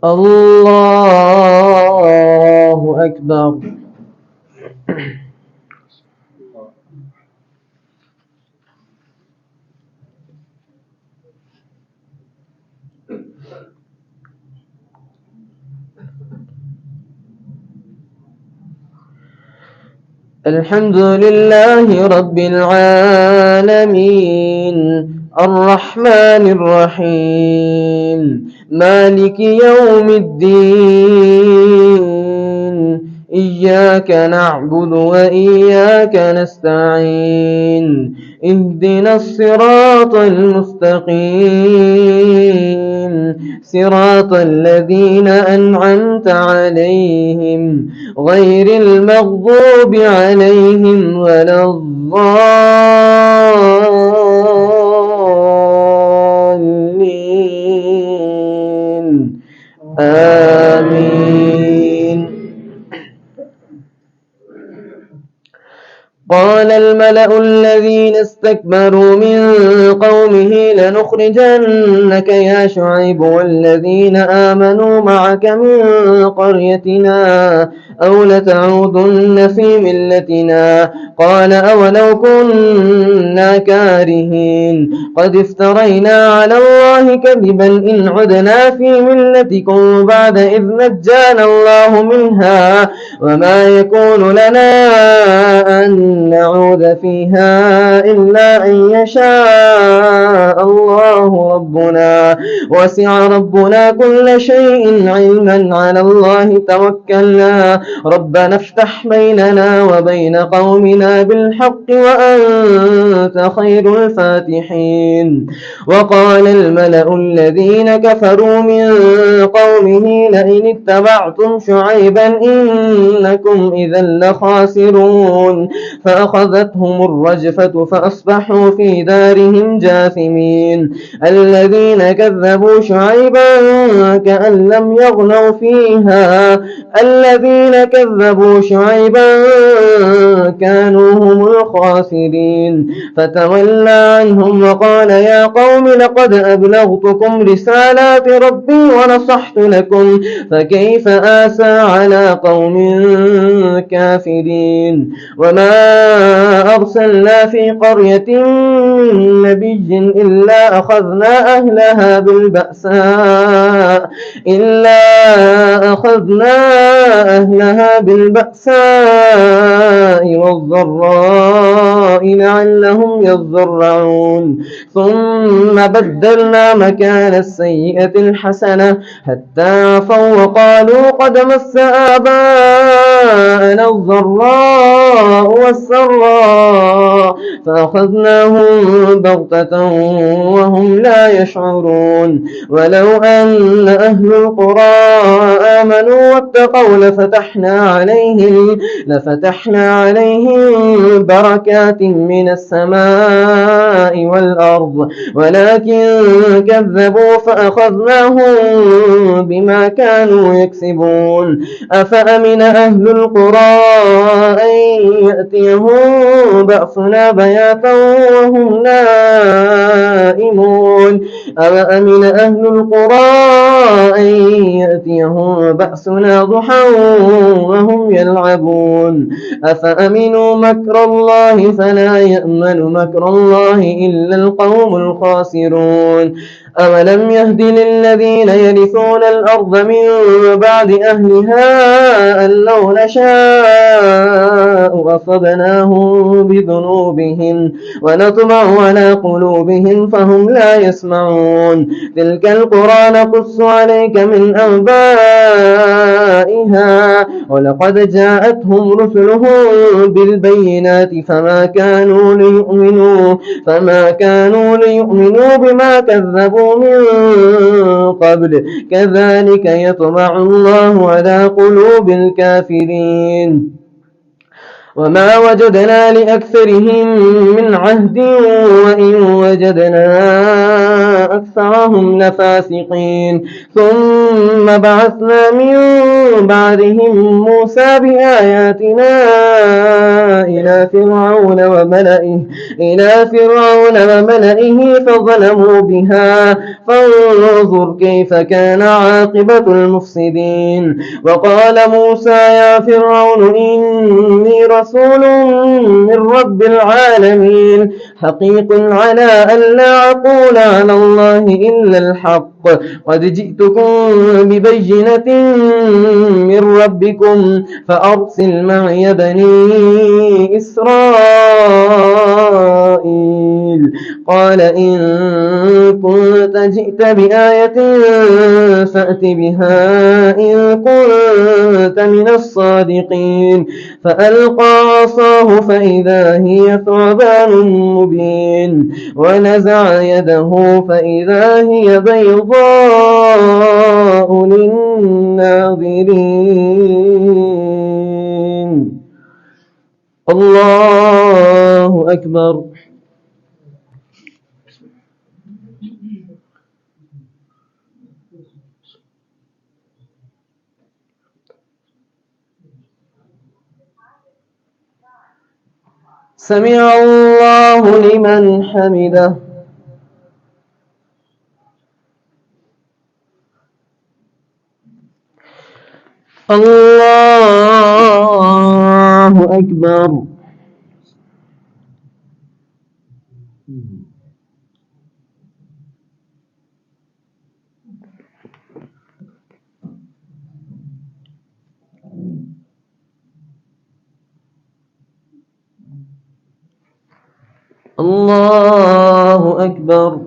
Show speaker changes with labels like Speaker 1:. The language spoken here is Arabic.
Speaker 1: الله أكبر. الحمد لله رب العالمين الرحمن الرحيم مالك يوم الدين إياك نعبد وإياك نستعين اهدنا الصراط المستقيم صراط الذين أنعمت عليهم غير المغضوب عليهم ولا الضالين آمين. قال الملأ الذين استكبروا من قومه لنخرجنك يا شعيب والذين آمنوا معك من قريتنا أو لتعودن في ملتنا قال أولو كنا كارهين قد افترينا على الله كذبا إن عدنا في ملتكم بعد إذ نجانا الله منها وما يكون لنا أن نعود فيها إلا أن يشاء الله ربنا وسع ربنا كل شيء علما على الله توكلنا ربنا افتح بيننا وبين قومنا بالحق وأنت خير الفاتحين. وقال الملأ الذين كفروا من قومه لئن اتبعتم شعيبا إنكم إذا لخاسرون فأخذتهم الرجفة فأصبحوا في دارهم جاثمين. الذين كذبوا شعيبا كأن لم يغنوا فيها الذين كذبوا شعيبا كانوا هم الخاسرين فتولى عنهم وقال يا قوم لقد أبلغتكم رسالات ربي ونصحت لكم فكيف آسى على قوم كافرين. وما أرسلنا في قرية من نبي إلا أخذنا أهلها بالبأساء والضراء لعلهم يضرعون ثم بدلنا مكان السيئة الحسنة حتى عفوا وقالوا قد مس آباءنا الضراء والسراء فأخذناهم بغتة وهم لا يشعرون. ولو أن أهل القرى آمنوا واتقوا لفتحنا عليهم بركات من السماء والأرض ولكن كذبوا فأخذناهم بما كانوا يكسبون. أفأمن أهل القرى أن يأتيهم بأسنا بياتا وهم نائمون أفأمن أهل القرى أن يأتيهم بأسنا ضحى وهم يلعبون. أفأمنوا مكر الله فلا يأمن مكر الله إلا القوم الخاسرون. أولم يهد للذين يرثون الأرض من بعد أهلها أن لو نشاء أصبناهم بذنوبهم ونطبع على قلوبهم فهم لا يسمعون. تلك القرى نقص عليك من أنبائها ولقد جاءتهم رسلهم بالبينات فما كانوا ليؤمنوا بما كذبوا من قبل كذلك يطبع الله على قلوب الكافرين. وما وجدنا لأكثرهم من عهد وإن وجدنا أكثرهم لفاسقين ثم بعثنا من بعدهم موسى بآياتنا إلى فرعون وملئه فظلموا بها فانظر كيف كان عاقبة المفسدين. وقال موسى يا فرعون إني رسول من رب العالمين حقيق على ألا أقول على الله إلا الحق قد جئتكم ببينة من ربكم فأرسل معي بني إسرائيل. قال إن كنت جئت بآية فأت بها إن كنت من الصادقين. فألقى عصاه فإذا هي ثعبان مبين ونزع يده فإذا هي بيضاء للناظرين. الله أكبر. سمع الله لمن حمده. الله أكبر. الله أكبر.